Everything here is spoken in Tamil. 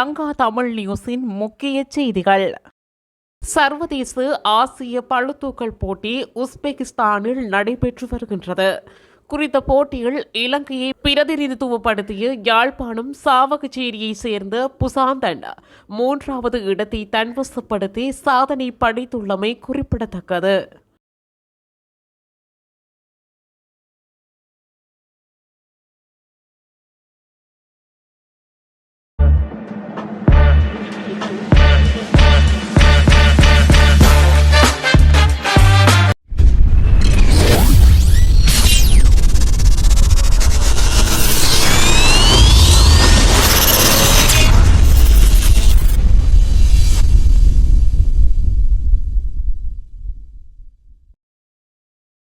லங்கா தமிழ் நியூஸின் முக்கிய செய்திகள். சர்வதேச ஆசிய பளுதூக்கல் போட்டி உஸ்பெகிஸ்தானில் நடைபெற்று வருகின்றது. குறித்த போட்டியில் இலங்கையை பிரதிநிதித்துவப்படுத்திய யாழ்ப்பாணம் சாவகச்சேரியைச் சேர்ந்த புசாந்தன் 3வது இடத்தை தன்வசப்படுத்தி சாதனை படைத்துள்ளமை குறிப்பிடத்தக்கது.